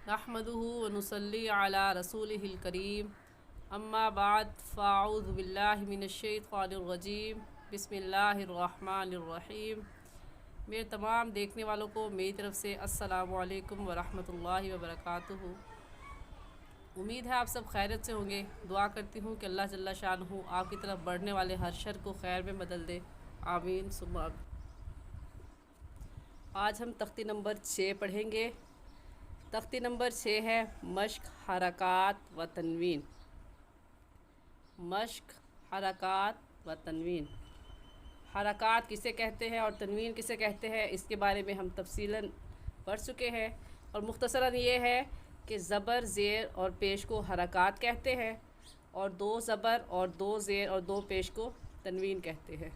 नहमदुहु व नुसल्ली अला रसूलिहिल करीम अम्मा बाद फ़अऊज़ु बिल्लाहि मिनश्शैतानिर रजीम बिस्मिल्लाहिर्रहमानिर्रहीम। मेरे तमाम देखने वालों को मेरी तरफ़ से अस्सलामु अलैकुम व रहमतुल्लाहि व बरकातुहू। उम्मीद है आप सब खैरियत से होंगे। दुआ करती हूँ कि अल्लाह जल्ला शानुहु आपकी तरफ बढ़ने वाले हर शर को खैर में बदल दे। आमीन सुम्मा आमीन। आज हम तख्ती नंबर 6 पढ़ेंगे। तख्ती नंबर 6 है मश्क, हरकात व तनवीन। मश्क, हरकात व तनवीन। हरकात किसे कहते हैं और तनवीन किसे कहते हैं, इसके बारे में हम तफसीलन पढ़ चुके हैं। और मुख्तसरन ये है कि ज़बर, ज़ेर और पेश को हरकात कहते हैं और 2 ज़बर और 2 ज़ेर और 2 पेश को तनवीन कहते हैं।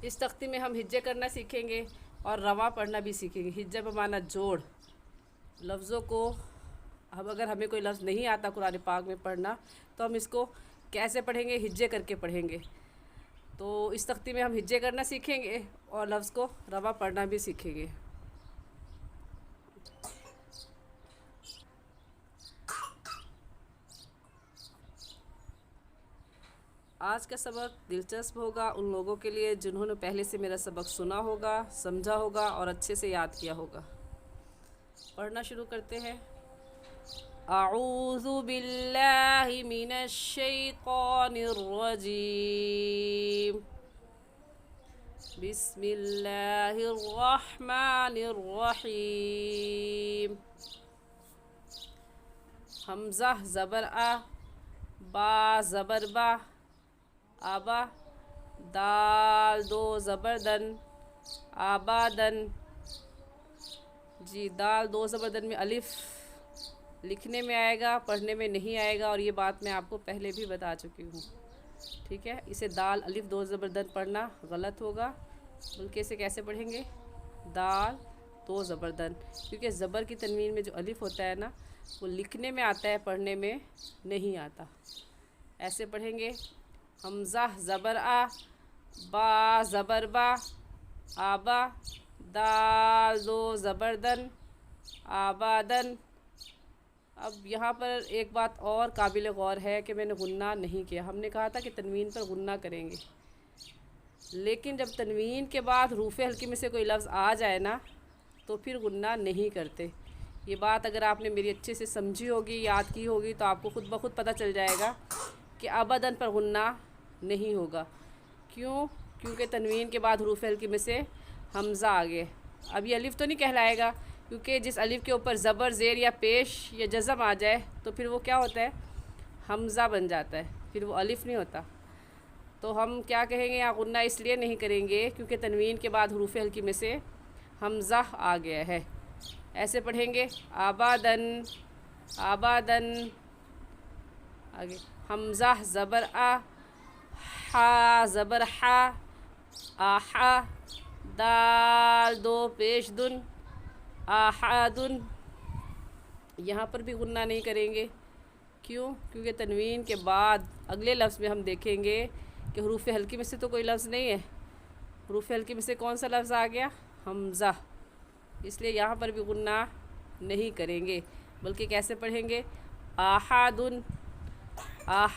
इस तख्ती में हम हिज्जे करना सीखेंगे और रवा पढ़ना भी सीखेंगे। हिज्जा बमाना जोड़। लफ्ज़ों को अब अगर हमें कोई लफ्ज़ नहीं आता कुरान पाक में पढ़ना तो हम इसको कैसे पढ़ेंगे, हिज्जे करके पढ़ेंगे। तो इस तख्ती में हम हिज्जे करना सीखेंगे और लफ्ज़ को रवा पढ़ना भी सीखेंगे। आज का सबक दिलचस्प होगा उन लोगों के लिए जिन्होंने पहले से मेरा सबक सुना होगा, समझा होगा और अच्छे से याद किया होगा। पढ़ना शुरू करते हैं। अऊज़ु बिल्लाहि मिनश शैतानिर रजीम। बिस्मिल्लाहिर रहमानिर रहीम। हमज़ा ज़बर आ, बा ज़बर बा, आबा। दाल 2 ज़बर दन, आबादन। जी, दाल 2 ज़बर दन में अलिफ लिखने में आएगा, पढ़ने में नहीं आएगा, और ये बात मैं आपको पहले भी बता चुकी हूँ। ठीक है, इसे दाल अलिफ 2 ज़बर दन पढ़ना गलत होगा, बल्कि इसे कैसे पढ़ेंगे, दाल 2 ज़बर दन, क्योंकि ज़बर की तनवीन में जो अलिफ होता है ना, वो लिखने में आता है, पढ़ने में नहीं आता। ऐसे पढ़ेंगे। हमज़ा ज़बर आ, बा ज़बर बा, आबा। दाल 2 ज़बर दन, आबादन। अब यहाँ पर एक बात और काबिल गौर है कि मैंने गुन्ना नहीं किया। हमने कहा था कि तनवीन पर गुन्ना करेंगे, लेकिन जब तनवीन के बाद रूफ़े हल्की में से कोई लफ्ज़ आ जाए ना, तो फिर गुन्ना नहीं करते। ये बात अगर आपने मेरी अच्छे से समझी होगी, याद की होगी, तो आपको खुद ब खुद पता चल जाएगा कि अबदन पर गुन्ना नहीं होगा। क्यों? क्योंकि तनवीन के बाद हुरूफ़ हल्की में से हमज़ा आ गए। अब ये अलिफ़ तो नहीं कहलाएगा, क्योंकि जिस अलिफ़ के ऊपर ज़बर, ज़ेर या पेश या जज़म आ जाए तो फिर वो क्या होता है, हमज़ा बन जाता है, फिर वो अलिफ़ नहीं होता। तो हम क्या कहेंगे, यहाँ गुन्ना इसलिए नहीं करेंगे क्योंकि तनवीन के बाद हुरूफ़ हल्की में से हमज़ा आ गया है। ऐसे पढ़ेंगे। आबादन, आबादन। आगे हमज़ा ज़बर आ, हा ज़बर हा, आहा। दाल 2 पेश दुन, आहादुन। यहाँ पर भी गुन्ना नहीं करेंगे। क्यों? क्योंकि तनवीन के बाद अगले लफ्ज़ में हम देखेंगे कि हुरूफ़ हल्की में से तो कोई लफ्ज़ नहीं है। हुरूफ़ हल्की में से कौन सा लफ्ज़ आ गया, हमज़ा। इसलिए यहाँ पर भी गुन्ना नहीं करेंगे, बल्कि कैसे पढ़ेंगे, आहादुन, आह